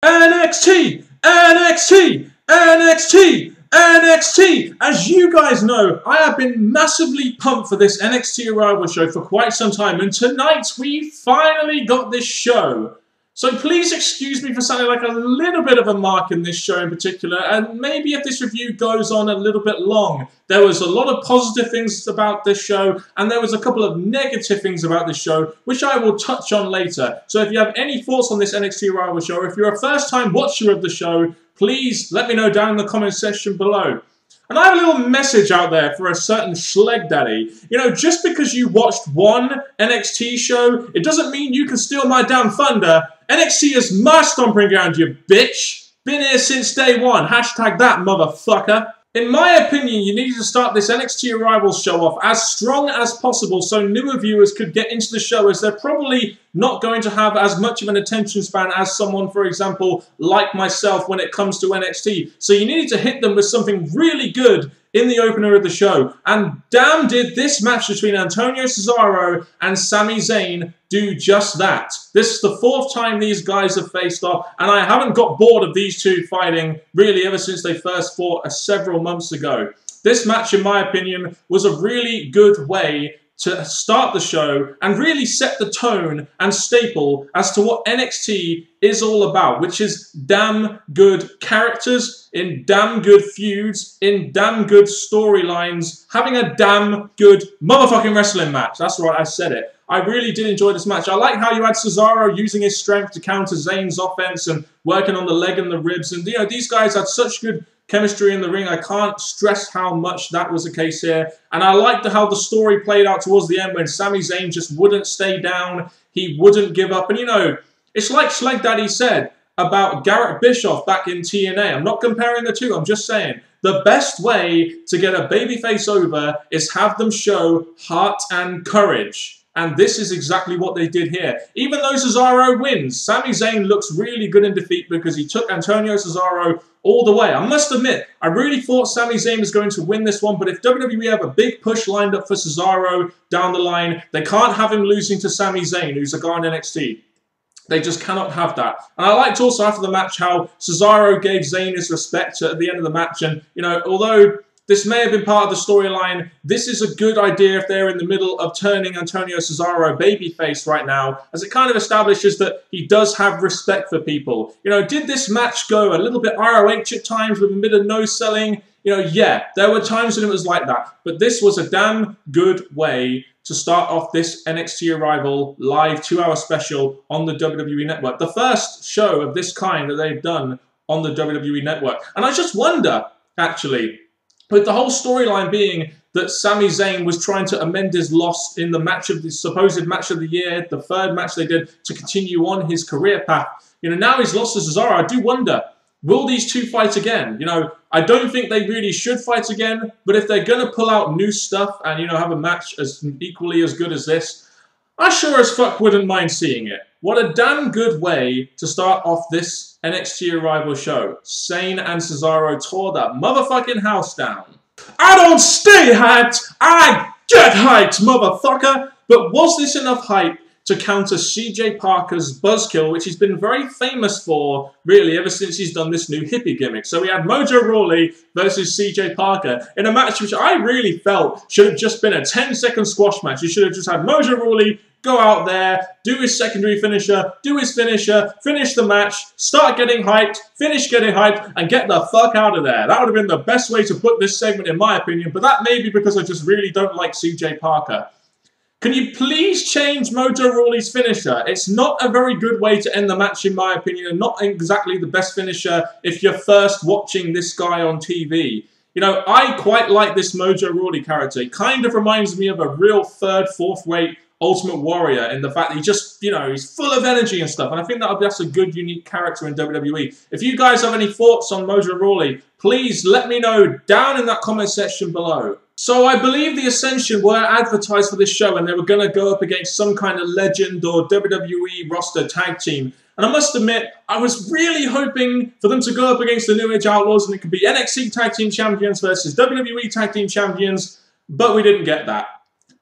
NXT, NXT, NXT, NXT. As you guys know, I have been massively pumped for this NXT Arrival show for quite some time, and tonight we finally got this show. So please excuse me for sounding like a little bit of a mark in this show in particular, and maybe if this review goes on a little bit long. There was a lot of positive things about this show, and there was a couple of negative things about this show, which I will touch on later. So if you have any thoughts on this NXT Arrival show, or if you're a first-time watcher of the show, please let me know down in the comment section below. And I have a little message out there for a certain Schleg Daddy. You know, just because you watched one NXT show, it doesn't mean you can steal my damn thunder. NXT is my stomping ground, you bitch. Been here since day one. Hashtag that, motherfucker. In my opinion, you needed to start this NXT Arrival show off as strong as possible so newer viewers could get into the show, as they're probably not going to have as much of an attention span as someone, for example, like myself when it comes to NXT. So you needed to hit them with something really good in the opener of the show. And damn did this match between Antonio Cesaro and Sami Zayn do just that. This is the fourth time these guys have faced off, and I haven't got bored of these two fighting really ever since they first fought several months ago. This match, in my opinion, was a really good way to start the show and really set the tone and staple as to what NXT is all about, which is damn good characters in damn good feuds, in damn good storylines, having a damn good motherfucking wrestling match. That's right, I said it. I really did enjoy this match. I like how you had Cesaro using his strength to counter Zayn's offense and working on the leg and the ribs. And, you know, these guys had such good chemistry in the ring. I can't stress how much that was the case here. And I liked how the story played out towards the end when Sami Zayn just wouldn't stay down. He wouldn't give up. And, you know, it's like Schleg Daddy said about Garrett Bischoff back in TNA. I'm not comparing the two. I'm just saying the best way to get a babyface over is have them show heart and courage. And this is exactly what they did here. Even though Cesaro wins, Sami Zayn looks really good in defeat because he took Antonio Cesaro all the way. I must admit, I really thought Sami Zayn was going to win this one, but if WWE have a big push lined up for Cesaro down the line, they can't have him losing to Sami Zayn, who's a guy in NXT. They just cannot have that. And I liked also after the match how Cesaro gave Zayn his respect at the end of the match. And, you know, although this may have been part of the storyline, this is a good idea if they're in the middle of turning Antonio Cesaro babyface right now, as it kind of establishes that he does have respect for people. You know, did this match go a little bit ROH at times with a bit of no-selling? You know, yeah, there were times when it was like that. But this was a damn good way to start off this NXT Arrival live 2-hour special on the WWE Network. The first show of this kind that they've done on the WWE Network. And I just wonder, actually, with the whole storyline being that Sami Zayn was trying to amend his loss in the match of the supposed match of the year, the third match they did, to continue on his career path. You know, now he's lost to Cesaro. I do wonder, will these two fight again? You know, I don't think they really should fight again, but if they're going to pull out new stuff and, you know, have a match as equally as good as this, I sure as fuck wouldn't mind seeing it. What a damn good way to start off this NXT Arrival show. Zayn and Cesaro tore that motherfucking house down. I don't stay hyped, I get hyped, motherfucker! But was this enough hype to counter CJ Parker's buzzkill, which he's been very famous for, really, ever since he's done this new hippie gimmick? So we had Mojo Rawley versus CJ Parker in a match which I really felt should have just been a 10-second squash match. You should have just had Mojo Rawley go out there, do his secondary finisher, do his finisher, finish the match, start getting hyped, finish getting hyped, and get the fuck out of there. That would have been the best way to put this segment, in my opinion, but that may be because I just really don't like CJ Parker. Can you please change Mojo Rawley's finisher? It's not a very good way to end the match, in my opinion, and not exactly the best finisher if you're first watching this guy on TV. You know, I quite like this Mojo Rawley character. He kind of reminds me of a real third, fourth rate Ultimate Warrior in the fact that he just, you know, he's full of energy and stuff. And I think that's a good, unique character in WWE. If you guys have any thoughts on Mojo Rawley, please let me know down in that comment section below. So I believe the Ascension were advertised for this show and they were going to go up against some kind of legend or WWE roster tag team. And I must admit, I was really hoping for them to go up against the New Age Outlaws and it could be NXT Tag Team Champions versus WWE Tag Team Champions, but we didn't get that.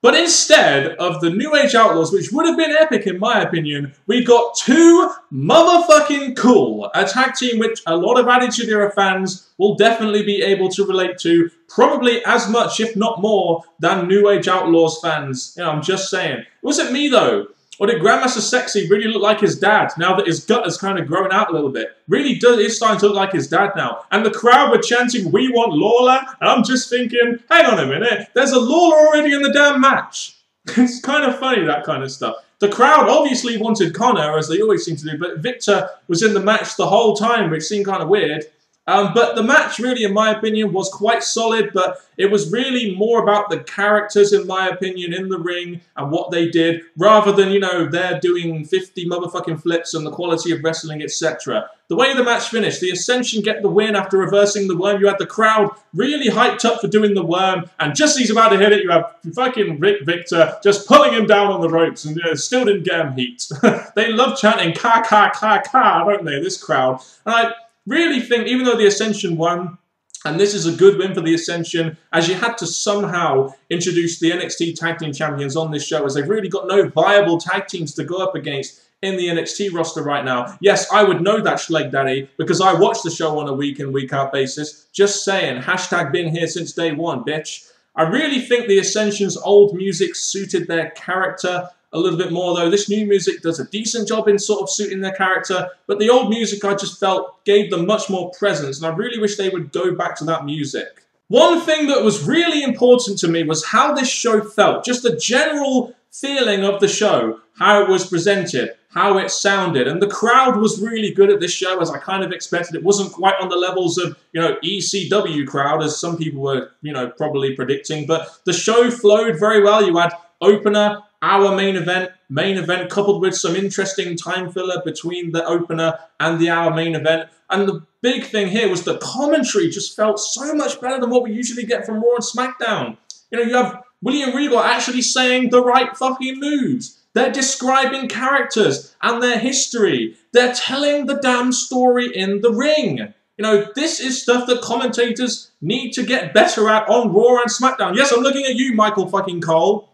But instead of the New Age Outlaws, which would have been epic in my opinion, we got Too Motherfucking Cool, a tag team which a lot of Attitude Era fans will definitely be able to relate to, probably as much, if not more, than New Age Outlaws fans. You know, I'm just saying. Was it me though? Or did Grandmaster Sexy really look like his dad now that his gut has kind of grown out a little bit? Really is starting to look like his dad now. And the crowd were chanting, "We want Lawler." And I'm just thinking, hang on a minute, there's a Lawler already in the damn match. It's kind of funny, that kind of stuff. The crowd obviously wanted Connor, as they always seem to do, but Victor was in the match the whole time, which seemed kind of weird. But the match really, in my opinion, was quite solid, but it was really more about the characters, in my opinion, in the ring and what they did, rather than, you know, they're doing 50 motherfucking flips and the quality of wrestling, etc. The way the match finished, the Ascension get the win after reversing the worm. You had the crowd really hyped up for doing the worm, and just as he's about to hit it, you have fucking Victor just pulling him down on the ropes, and still didn't get him heat. They love chanting, "Ka, ka, ka, ka," don't they, this crowd? And I really think, even though the Ascension won, and this is a good win for the Ascension, as you had to somehow introduce the NXT Tag Team Champions on this show, as they've really got no viable tag teams to go up against in the NXT roster right now. Yes, I would know that, Schleg Daddy, because I watch the show on a week in, week out basis. Just saying, hashtag been here since day one, bitch. I really think the Ascension's old music suited their character a little bit more, though. This new music does a decent job in sort of suiting their character, but the old music, I just felt, gave them much more presence, and I really wish they would go back to that music. One thing that was really important to me was how this show felt, just the general feeling of the show, how it was presented, how it sounded, and the crowd was really good at this show, as I kind of expected. It wasn't quite on the levels of, you know, ECW crowd, as some people were, you know, probably predicting, but the show flowed very well. You had opener, our main event coupled with some interesting time filler between the opener and the hour main event. And the big thing here was the commentary just felt so much better than what we usually get from Raw and SmackDown. You know, you have William Regal actually saying the right fucking moves. They're describing characters and their history. They're telling the damn story in the ring. You know, this is stuff that commentators need to get better at on Raw and SmackDown. Yes, I'm looking at you, Michael fucking Cole.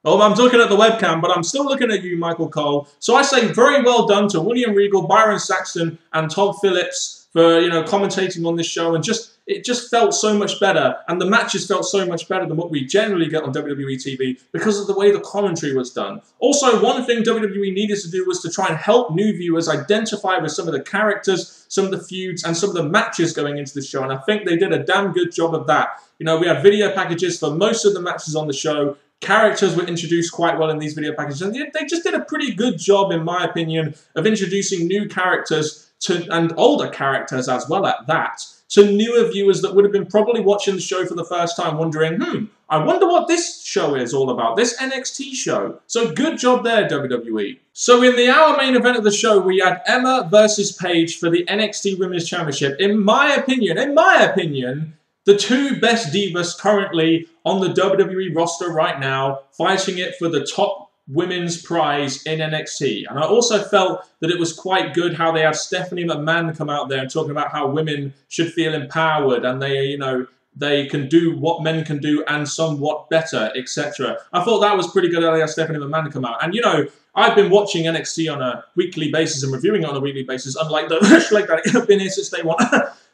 Oh, I'm looking at the webcam, but I'm still looking at you, Michael Cole. So I say very well done to William Regal, Byron Saxton, and Tom Phillips for, you know, commentating on this show. And it just felt so much better. And the matches felt so much better than what we generally get on WWE TV because of the way the commentary was done. Also, one thing WWE needed to do was to try and help new viewers identify with some of the characters, some of the feuds, and some of the matches going into the show. And I think they did a damn good job of that. You know, we had video packages for most of the matches on the show. Characters were introduced quite well in these video packages, and they just did a pretty good job, in my opinion, of introducing new characters and older characters as well at that, to newer viewers that would have been probably watching the show for the first time wondering, I wonder what this show is all about, this NXT show. So good job there, WWE. So in the hour main event of the show, we had Emma versus Paige for the NXT Women's Championship. In my opinion, the two best divas currently on the WWE roster right now, fighting it for the top women's prize in NXT. And I also felt that it was quite good how they had Stephanie McMahon come out there and talking about how women should feel empowered and they, you know, they can do what men can do and somewhat better, etc. I thought that was pretty good how they had Stephanie McMahon come out. And, you know, I've been watching NXT on a weekly basis and reviewing it on a weekly basis, unlike the like that I've been here since day one.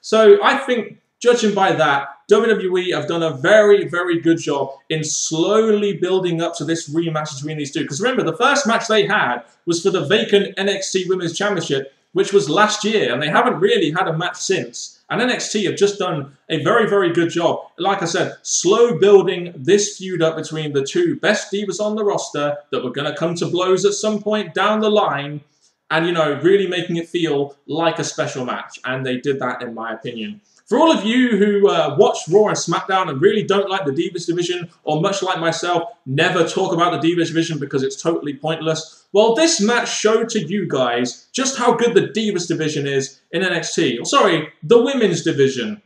So I think, judging by that, WWE have done a very, very good job in slowly building up to this rematch between these two. Because remember, the first match they had was for the vacant NXT Women's Championship, which was last year, and they haven't really had a match since. And NXT have just done a very, very good job. Like I said, slow building this feud up between the two best divas on the roster that were going to come to blows at some point down the line, and, you know, really making it feel like a special match. And they did that, in my opinion. For all of you who watch Raw and SmackDown and really don't like the Divas division, or much like myself, never talk about the Divas division because it's totally pointless, well, this match showed to you guys just how good the Divas division is in NXT. Or, sorry, the Women's division.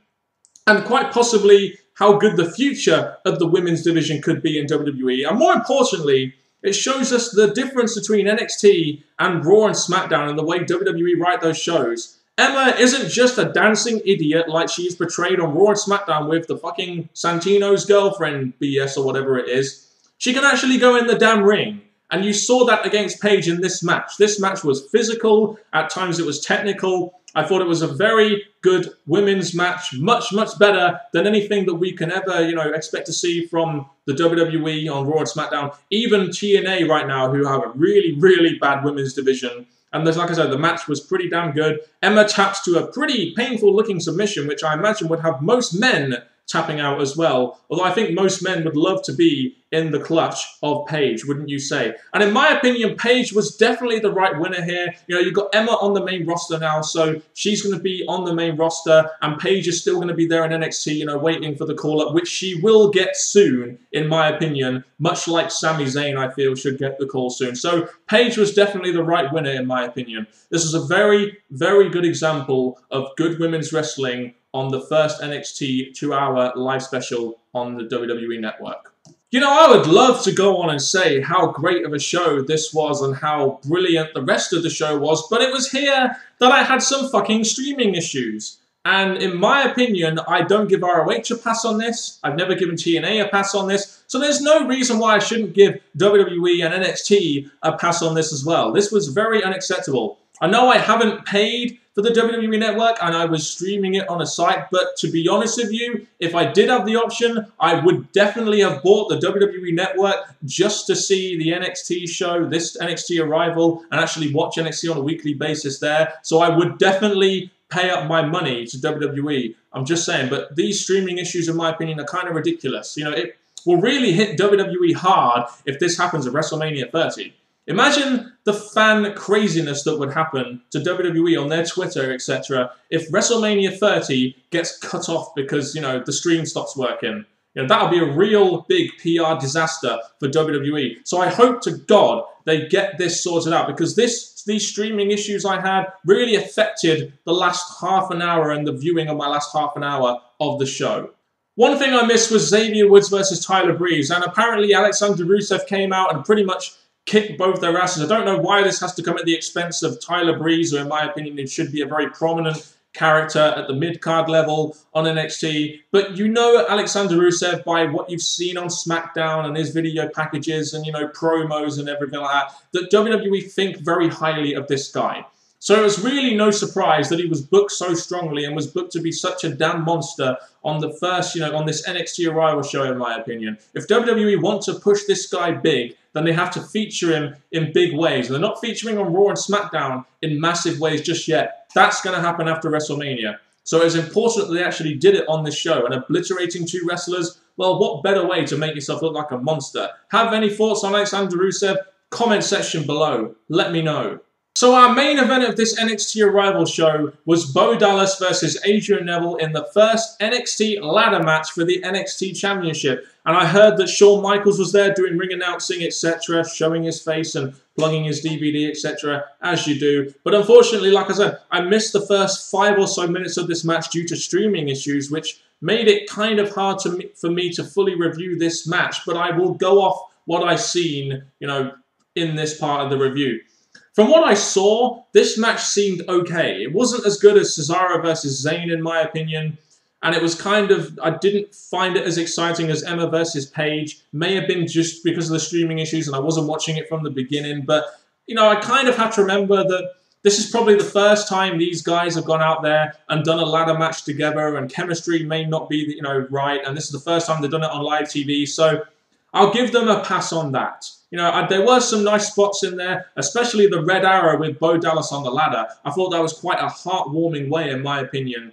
And quite possibly how good the future of the Women's division could be in WWE. And more importantly, it shows us the difference between NXT and Raw and SmackDown and the way WWE write those shows. Emma isn't just a dancing idiot like she is portrayed on Raw and SmackDown with the fucking Santino's girlfriend BS or whatever it is. She can actually go in the damn ring. And you saw that against Paige in this match. This match was physical. At times it was technical. I thought it was a very good women's match. Much, much better than anything that we can ever, expect to see from the WWE on Raw and SmackDown. Even TNA right now, who have a really, really bad women's division. And like I said, the match was pretty damn good. Emma taps to a pretty painful-looking submission, which I imagine would have most men tapping out as well. Although I think most men would love to be in the clutch of Paige, wouldn't you say? And in my opinion, Paige was definitely the right winner here. You've got Emma on the main roster now, so she's going to be on the main roster, and Paige is still going to be there in NXT, waiting for the call-up, which she will get soon, in my opinion, much like Sami Zayn, I feel, should get the call soon. So Paige was definitely the right winner, in my opinion. This is a very, very good example of good women's wrestling on the first NXT 2-hour live special on the WWE Network. I would love to go on and say how great of a show this was and how brilliant the rest of the show was, but it was here that I had some fucking streaming issues. And in my opinion, I don't give ROH a pass on this. I've never given TNA a pass on this. So there's no reason why I shouldn't give WWE and NXT a pass on this as well. This was very unacceptable. I know I haven't paid for the WWE Network and I was streaming it on a site, but to be honest with you, if I did have the option, I would definitely have bought the WWE Network just to see the NXT show, this NXT arrival, and actually watch NXT on a weekly basis there. So I would definitely pay up my money to WWE. I'm just saying, but these streaming issues, in my opinion, are kind of ridiculous. It will really hit WWE hard if this happens at WrestleMania 30. Imagine the fan craziness that would happen to WWE on their Twitter, etc. if WrestleMania 30 gets cut off because, the stream stops working. That would be a real big PR disaster for WWE. So I hope to God they get this sorted out, because these streaming issues I had really affected the last half an hour and the viewing of my last half an hour of the show. One thing I missed was Xavier Woods versus Tyler Breeze, and apparently Alexander Rusev came out and pretty much kick both their asses. I don't know why this has to come at the expense of Tyler Breeze, who in my opinion it should be a very prominent character at the mid-card level on NXT. But Alexander Rusev by what you've seen on SmackDown and his video packages and, promos and everything like that WWE think very highly of this guy. So it was really no surprise that he was booked so strongly and was booked to be such a damn monster on the first, on this NXT Arrival show, in my opinion. If WWE want to push this guy big, then they have to feature him in big ways. They're not featuring on Raw and SmackDown in massive ways just yet. That's going to happen after WrestleMania. So it's important that they actually did it on this show. And obliterating two wrestlers, well, what better way to make yourself look like a monster? Have any thoughts on Alexander Rusev? Comment section below. Let me know. So our main event of this NXT Arrival show was Bo Dallas versus Adrian Neville in the first NXT ladder match for the NXT Championship. And I heard that Shawn Michaels was there doing ring announcing, etc., showing his face and plugging his DVD, etc., as you do. But unfortunately, like I said, I missed the first 5 or so minutes of this match due to streaming issues, which made it kind of hard for me to fully review this match. But I will go off what I've seen, in this part of the review. From what I saw, this match seemed okay. It wasn't as good as Cesaro versus Zayn, in my opinion. And it was I didn't find it as exciting as Emma versus Paige. May have been just because of the streaming issues and I wasn't watching it from the beginning. But, I kind of have to remember that this is probably the first time these guys have gone out there and done a ladder match together. And chemistry may not be, right. And this is the first time they've done it on live TV. So I'll give them a pass on that. There were some nice spots in there, especially the red arrow with Bo Dallas on the ladder. I thought that was quite a heartwarming way, in my opinion,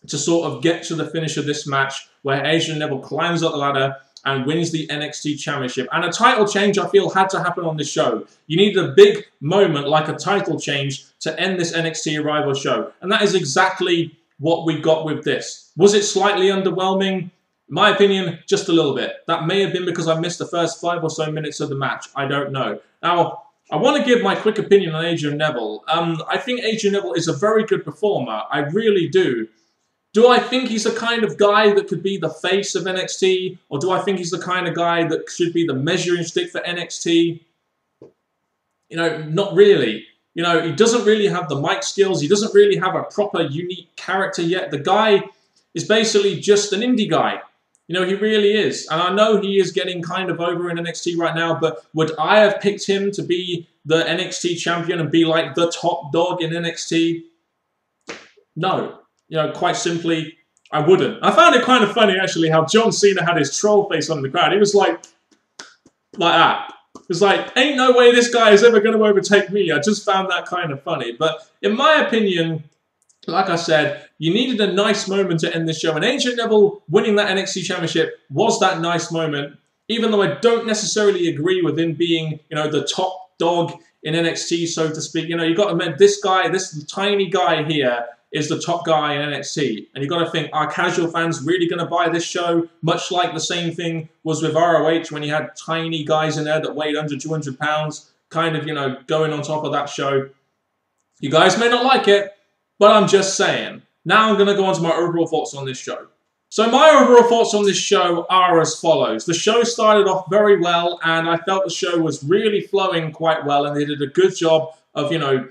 to sort of get to the finish of this match where Adrian Neville climbs up the ladder and wins the NXT Championship. And a title change, I feel, had to happen on this show. You needed a big moment like a title change to end this NXT Arrival show. And that is exactly what we got with this. Was it slightly underwhelming? In my opinion, just a little bit. That may have been because I missed the first 5 or so minutes of the match. I don't know. Now, I want to give my quick opinion on Adrian Neville. I think Adrian Neville is a very good performer. I really do. Do I think he's the kind of guy that could be the face of NXT? Or do I think he's the kind of guy that should be the measuring stick for NXT? Not really. He doesn't really have the mic skills. He doesn't really have a proper, unique character yet. The guy is basically just an indie guy. You know, he really is. And I know he is getting kind of over in NXT right now, but would I have picked him to be the NXT champion and be like the top dog in NXT? No. You know, quite simply, I wouldn't. I found it kind of funny, actually, how John Cena had his troll face on in the crowd. He was like that. It was like, ain't no way this guy is ever going to overtake me. I just found that kind of funny. But in my opinion, like I said, you needed a nice moment to end the show. And Adrian Neville winning that NXT Championship was that nice moment. Even though I don't necessarily agree with him being, you know, the top dog in NXT, so to speak. You know, you've got to admit, this guy, this tiny guy here, is the top guy in NXT. And you've got to think, are casual fans really going to buy this show? Much like the same thing was with ROH when you had tiny guys in there that weighed under 200 pounds, kind of, you know, going on top of that show. You guys may not like it, but I'm just saying. Now I'm going to go on to my overall thoughts on this show. So my overall thoughts on this show are as follows. The show started off very well, and I felt the show was really flowing quite well, and they did a good job of, you know...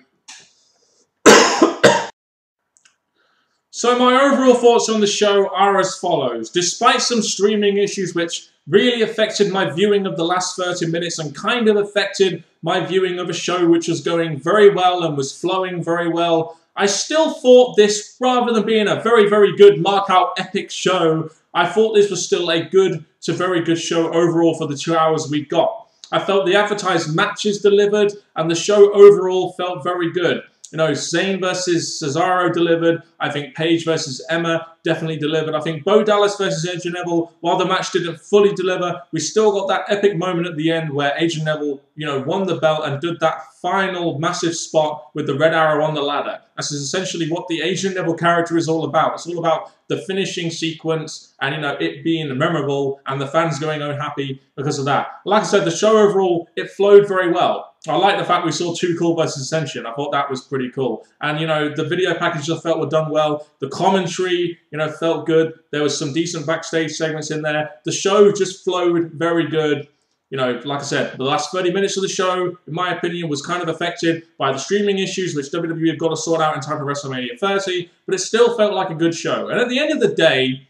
So my overall thoughts on the show are as follows. Despite some streaming issues which really affected my viewing of the last 30 minutes and kind of affected my viewing of a show which was going very well and was flowing very well, I still thought this, rather than being a very, very good mark-out epic show, I thought this was still a good to very good show overall for the 2 hours we got. I felt the advertised matches delivered, and the show overall felt very good. You know, Zayn versus Cesaro delivered. I think Paige versus Emma definitely delivered. I think Bo Dallas versus Adrian Neville, while the match didn't fully deliver, we still got that epic moment at the end where Adrian Neville, you know, won the belt and did that final massive spot with the red arrow on the ladder. This is essentially what the Adrian Neville character is all about. It's all about the finishing sequence and, you know, it being memorable and the fans going home happy because of that. Like I said, the show overall, it flowed very well. I like the fact we saw Too Cool versus Ascension. I thought that was pretty cool. And, you know, the video packages I felt were done well. The commentary, you know, felt good. There was some decent backstage segments in there. The show just flowed very good. You know, like I said, the last 30 minutes of the show, in my opinion, was kind of affected by the streaming issues, which WWE have got to sort out in time for WrestleMania 30. But it still felt like a good show. And at the end of the day,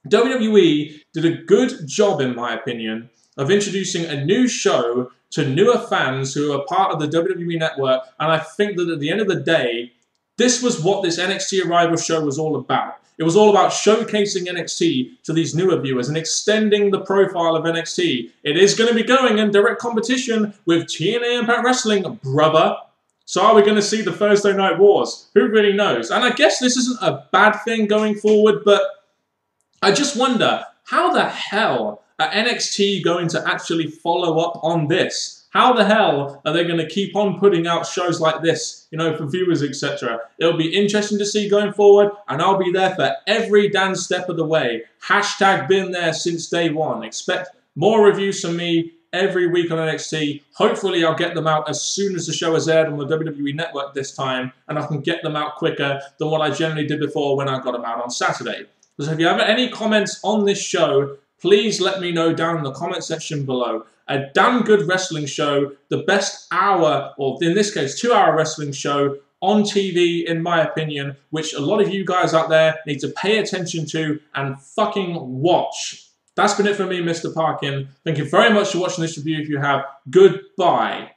WWE did a good job, in my opinion, of introducing a new show to newer fans who are part of the WWE Network, and I think that at the end of the day, this was what this NXT Arrival show was all about. It was all about showcasing NXT to these newer viewers and extending the profile of NXT. It is going to be going in direct competition with TNA Impact Wrestling, brother. So are we going to see the Thursday Night Wars? Who really knows? And I guess this isn't a bad thing going forward, but I just wonder, how the hell are NXT going to actually follow up on this? How the hell are they going to keep on putting out shows like this, you know, for viewers, etc.? It'll be interesting to see going forward, and I'll be there for every damn step of the way. Hashtag been there since day one. Expect more reviews from me every week on NXT. Hopefully I'll get them out as soon as the show is aired on the WWE Network this time, and I can get them out quicker than what I generally did before when I got them out on Saturday. So if you have any comments on this show, please let me know down in the comment section below. A damn good wrestling show, the best hour, or in this case, 2-hour wrestling show on TV, in my opinion, which a lot of you guys out there need to pay attention to and fucking watch. That's been it for me, Mr. Parkin. Thank you very much for watching this review. If you have, goodbye.